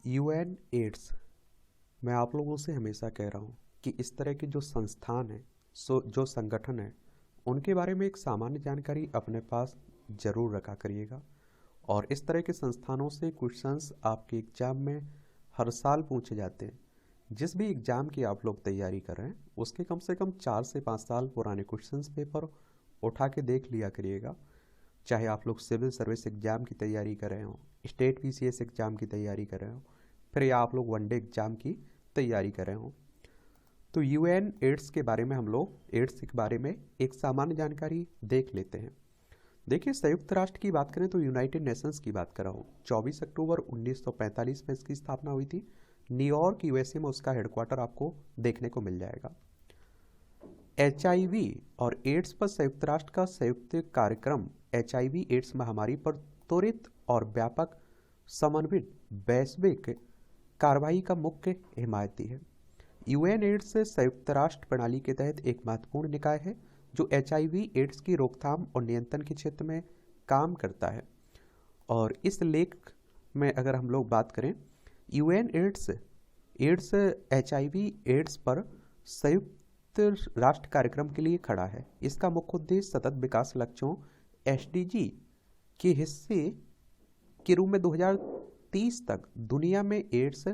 UN ads. मैं आप लोगों से हमेशा कह रहा हूँ कि इस तरह के जो संस्थान हैं, जो संगठन हैं, उनके बारे में एक सामान्य जानकारी अपने पास ज़रूर रखा करिएगा। और इस तरह के संस्थानों से क्वेश्चंस आपके एग्ज़ाम में हर साल पूछे जाते हैं। जिस भी एग्ज़ाम की आप लोग तैयारी कर रहे हैं उसके कम से कम 4 से 5 साल पुराने क्वेश्चंस पेपर उठा के देख लिया करिएगा। चाहे आप लोग सिविल सर्विस एग्ज़ाम की तैयारी कर रहे हो, स्टेट पीसीएस एग्ज़ाम की तैयारी कर रहे हो, फिर या आप लोग वनडे एग्ज़ाम की तैयारी कर रहे हो। तो यूएन एड्स के बारे में हम लोग एड्स के बारे में एक सामान्य जानकारी देख लेते हैं। देखिए, संयुक्त राष्ट्र की बात करें तो यूनाइटेड नेशंस की बात कर रहा हूँ। 24 अक्टूबर 1945 में इसकी स्थापना हुई थी। न्यूयॉर्क यूएसए में उसका हेडक्वार्टर आपको देखने को मिल जाएगा। एचआईवी और एड्स पर संयुक्त राष्ट्र का संयुक्त कार्यक्रम एचआईवी एड्स महामारी पर त्वरित और व्यापक समन्वित वैश्विक कार्रवाई का मुख्य हिमायती है। यूएन एड्स संयुक्त राष्ट्र प्रणाली के तहत एक महत्वपूर्ण निकाय है जो एचआईवी एड्स की रोकथाम और नियंत्रण के क्षेत्र में काम करता है। और इस लेख में अगर हम लोग बात करें, UN AIDS AIDS HIV AIDS पर संयुक्त राष्ट्र कार्यक्रम के लिए खड़ा है। इसका मुख्य उद्देश्य सतत विकास लक्ष्यों एसडीजी के हिस्से के रूप में 2030 तक दुनिया में ads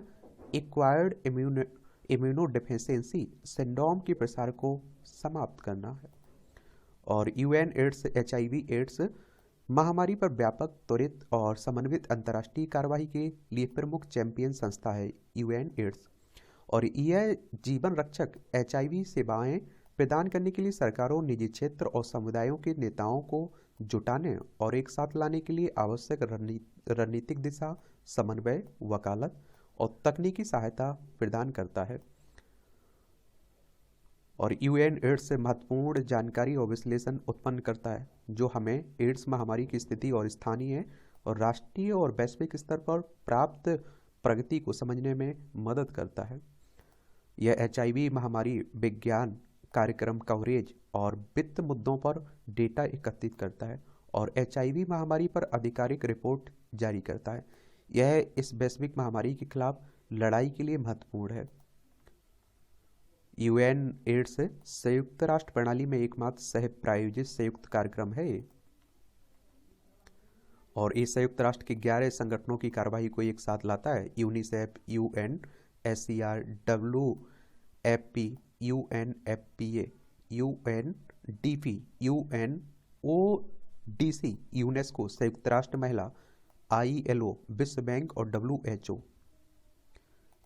acquired immuno deficiency syndrome के प्रसार को समाप्त करना है। और यूएन एड्स एचआईवी एड्स महामारी पर व्यापक, त्वरित और समन्वित अंतर्राष्ट्रीय कार्रवाई के लिए प्रमुख चैंपियन संस्था है यूएन एड्स। और यह जीवन रक्षक एचआईवी सेवाएं प्रदान करने के लिए सरकारों, निजी क्षेत्र और समुदायों के नेताओं को जुटाने और एक साथ लाने के लिए आवश्यक रणनीतिक दिशा, समन्वय, वकालत और तकनीकी सहायता प्रदान करता है। और यूएन एड्स से महत्वपूर्ण जानकारी और विश्लेषण उत्पन्न करता है जो हमें एड्स महामारी की स्थिति और स्थानीय और राष्ट्रीय और वैश्विक स्तर पर प्राप्त प्रगति को समझने में मदद करता है। यह एचआईवी महामारी विज्ञान, कार्यक्रम कवरेज और वित्त मुद्दों पर डेटा एकत्रित करता है और एचआईवी महामारी पर आधिकारिक रिपोर्ट जारी करता है। यह इस वैश्विक महामारी के खिलाफ लड़ाई के लिए महत्वपूर्ण है। यूएन एड्स संयुक्त राष्ट्र प्रणाली में एकमात्र सह प्रायोजित संयुक्त कार्यक्रम है और ये संयुक्त राष्ट्र के 11 संगठनों की कार्रवाई को एक साथ लाता है। UNICEF, UN, SCR, WFP, UNFPA, UNDP, UNODC, UNESCO, संयुक्त राष्ट्र महिला, आईएलओ, विश्व बैंक और डब्ल्यूएचओ।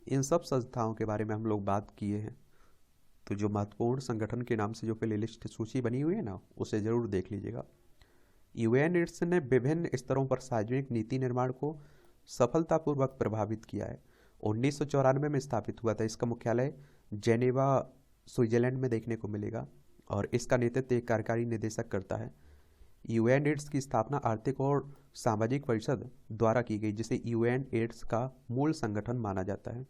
इन सब संस्थाओं के बारे में हम लोग बात किए हैं। तो जो महत्वपूर्ण संगठन के नाम से जो प्ले लिस्ट सूची बनी हुई है ना, उसे जरूर देख लीजिएगा। यूएन एड्स ने विभिन्न स्तरों पर सार्वजनिक नीति निर्माण को सफलतापूर्वक प्रभावित किया है। 1994 में स्थापित हुआ था। इसका मुख्यालय जेनेवा, स्विट्जरलैंड में देखने को मिलेगा और इसका नेतृत्व एक कार्यकारी निदेशक करता है। यूएन एड्स की स्थापना आर्थिक और सामाजिक परिषद द्वारा की गई, जिसे यूएन एड्स का मूल संगठन माना जाता है।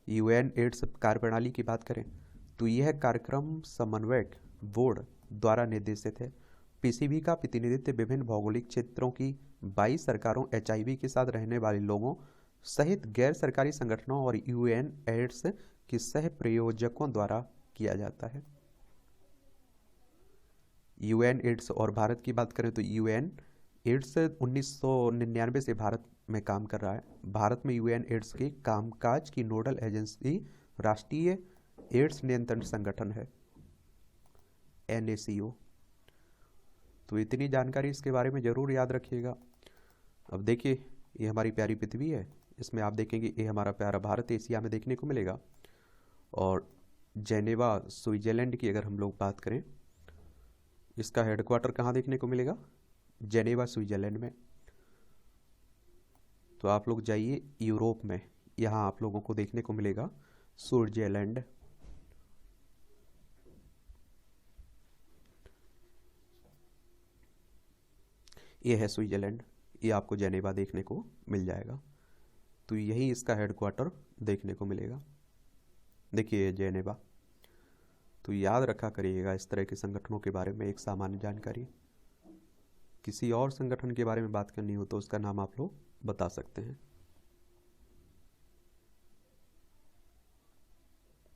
यूएन एड्स कार्यप्रणाली की बात करें तो यह कार्यक्रम समन्वयक बोर्ड द्वारा निर्देशित है। पीसीबी का प्रतिनिधित्व विभिन्न भौगोलिक क्षेत्रों की 22 सरकारों, एचआईवी के साथ रहने वाले लोगों सहित गैर सरकारी संगठनों और यूएन एड्स के सह प्रयोजकों द्वारा किया जाता है। यूएन एड्स और भारत की बात करें तो यूएन एड्स 1999 से भारत में काम कर रहा है। भारत में यूएन एड्स के कामकाज की नोडल एजेंसी राष्ट्रीय एड्स नियंत्रण संगठन है, एनएसीओ। तो इतनी जानकारी इसके बारे में ज़रूर याद रखिएगा। अब देखिए, ये हमारी प्यारी पृथ्वी है, इसमें आप देखेंगे ये हमारा प्यारा भारत एशिया में देखने को मिलेगा। और जेनेवा, स्विट्जरलैंड की अगर हम लोग बात करें, इसका हेडक्वार्टर कहाँ देखने को मिलेगा? जेनेवा, स्विट्जरलैंड में। तो आप लोग जाइए यूरोप में, यहाँ आप लोगों को देखने को मिलेगा स्विट्जरलैंड। ये है स्विट्जरलैंड, ये आपको जेनेवा देखने को मिल जाएगा। तो यही इसका हेडक्वार्टर देखने को मिलेगा। देखिए जेनेवा। तो याद रखा करिएगा इस तरह के संगठनों के बारे में एक सामान्य जानकारी। किसी और संगठन के बारे में बात करनी हो तो उसका नाम आप लोग बता सकते हैं।